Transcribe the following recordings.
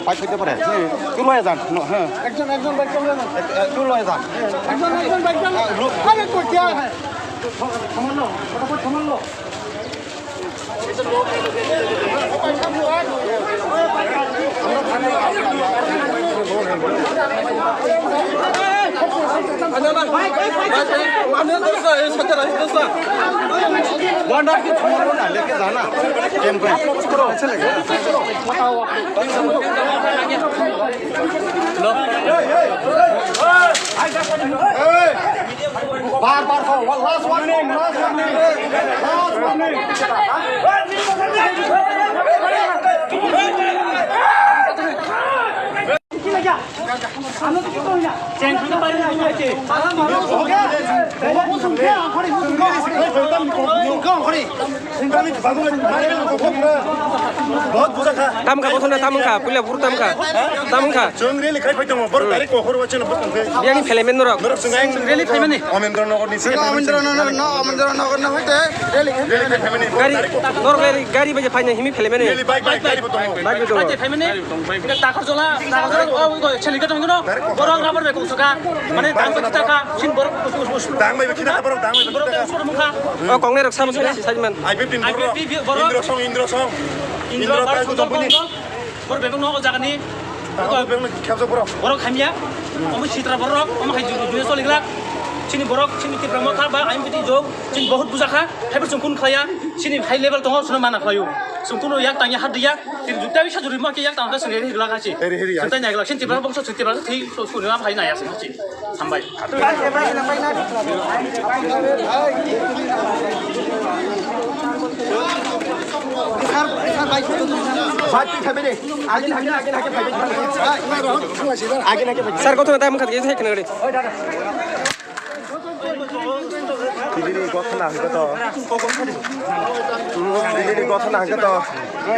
bike হইতে পারে তুই লয়ে যান হ্যাঁ একজন বাইক তুই লয়ে যান একজন বাইক আরে কইতে থামালো ফটাফট থামালো लेके जाना कैंप बार बार last warning tamka bothona tamka pula bur tamka जों रेलि खाय फैदों बर तारिख को हरबाचन biang phelemen norok रेलि फैमानि अमेन्द्रनगर नि अमेन्द्रनगर न फैदे रेलि खाय फैमानि gari gari baje phainya himi phelemen rally bike गारि बतो bagi to phaimaनि takar jola o cheliga dong no borok rabar be kusuka mane dang be taka sin borok Dang मै खिना खबर दाङ मै borok sura mukha o kongne rok sam sajman I15 Indra काय को दम्पनि borok be no jagani बेंनो खेबजो बरो borok khamia omo sitra borok omo khai juye soligla sini borok sini tipra mo thar ba aim biti jog sin bahut bujaka haiber sungkun khaya sini high level dong sunu mana khayu sungkun yak tanya hadiya tin jukta bi sajuri ma ke yak tang da sene higla khachi santai nagla sin tipra bongso tipra thei sunu ma phai na ya sin sambai sar kothona tam khat ge thai kana gari Delhi गथना हगत दिल्ली गथना हगत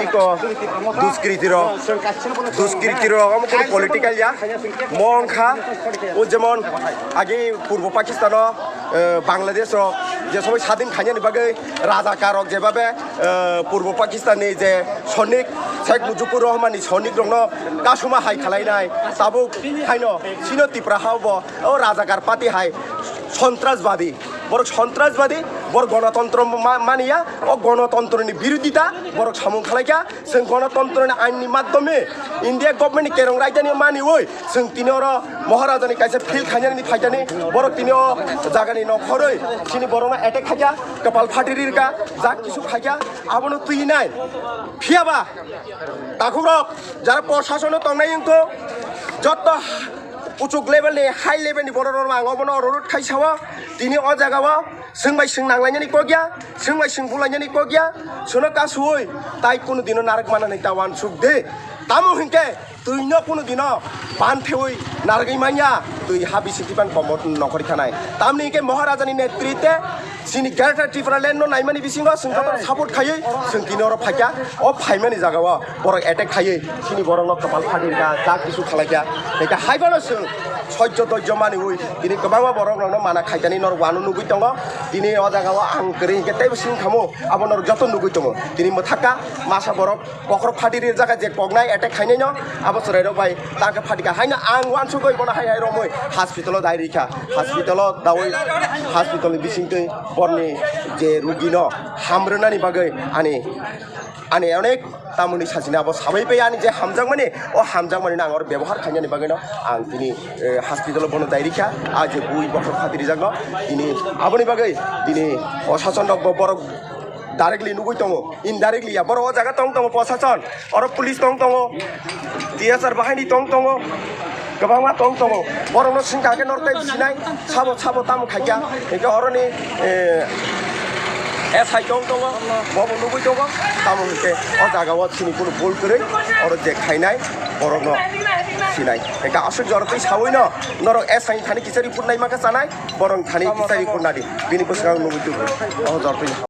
इको दुष्कृतिर अमुक political या मंखा ও যেমন আগে পূর্ব পাকিস্তান বাংলাদেশ যে সময় স্বাধীন খাইনি বাগে রাজাকারক যেভাবে পূর্ব পাকিস্তাননি যে সৈনিক শেখ মুজিবুর রহমাননি সৈনিক রং কাসুমা হাই খালাইনাই তাবো খাইন সিনো তিপ্রা হাব ও রাজাকার পাতি হাই সন্ত্রাসবাদী বড় সন্ত্রাসবাদী বড় গণতন্ত্র মানিয়া ও গণতন্ত্রের বিরোধিতা বড় সামুং খালাইকা जों গণতন্ত্রের আইননি মাধ্যমে ইন্ডিয়া গভর্নমেন্ট কেরং রাইজানি মানি ওই जों তিনির মহারাজানি কাছে ফিল খাইজানি ফাইজানি বড় তিনি জাগানি নখরই তিনি বড় এটেক খাইয়া কপাল ফাটিরিরকা যা কিছু খাইয়া আবনো তুই নাই ফিয়াবা তাকুরক যারা প্রশাসন তংনাই ইংতো যত উচুক লেভেলনি হাই লেভেলनि बर' आंगोबनो ररुट खाइसावा दिनै अ जागावा जोंबाय जों नांलायनायनि को गैया जोंबाय जों बुलायनायनि को गैया सोनो कासुय ताइ कुनु दिनो नारक मानानै तावान सुख दे तामु हिंके तुइनो कुनु दिनो बानफेवै नारगै मानिया तुइ हाबि सिटिपान कमत नखरि खानाय तामनि के महाराजानि नेतृत्वे सिनि ग्रेटर त्रिपुरा लेन्ड नाइमानि बिसिङाव जोंखौ सापर्ट खायै जों दिनोर फाइया अ फाइमानि जागावा बर' एटेक खायै सिनि बर'नो कपाल फाटिरका जा किसु खालायका बेका हाइबानो जों सह्य धैर्य मानि उइ दिनै गोबां बर'नो माना खायदानि नर वानु नुगै दङ दिनै अ जागावा आं गोरै गेताइबो सिं खामो आबनर जत नुगै दङ दिनै मथाका मासा बर' कखर फाटिरिर जागा जे कगनाय एटेक खायनाय न आबो सरायरो बाय ताका फाटिका हायना आं वानसु गय बना हाय हाय रमै हस्पिटालाव दाइरिखा हस्पिटालाव दावै हस्पिटालनि बिसिंतै बरनि जे रुगि न हामरोनानि बागै आनि अनेक तामुनि सासिना अब सबै पे आनि जे हामजां माने अ हामजां माने आंर व्यवहार खायनानि बागै न आं दिनै हस्पिटालाव बनो दाइरिखा आ जे बुइ बखर फाटिरि जाग दिनै आबनि बागै दिनै प्रशासन बर' डाइरेक्टली नुगै दङ इनडाइरेक्टली या बर' जागा दङ प्रशासन और पुलिस दङ DSR बाहायनि दङ गोबां दङ बर'नो सिंगाके नरते बिसिनाय साबो तामु खायगा एका हरनि SI दङ बबो नुगै दङ तामु के अ जागावा सिनि कुनु बोल करे और जे खायनाय बर'नो sinai ka asuk jorotoi sawoi no norok esai thani kisari purnai maka sanai borong thani kisari purnadi bini kusang nubutu oh jorotoi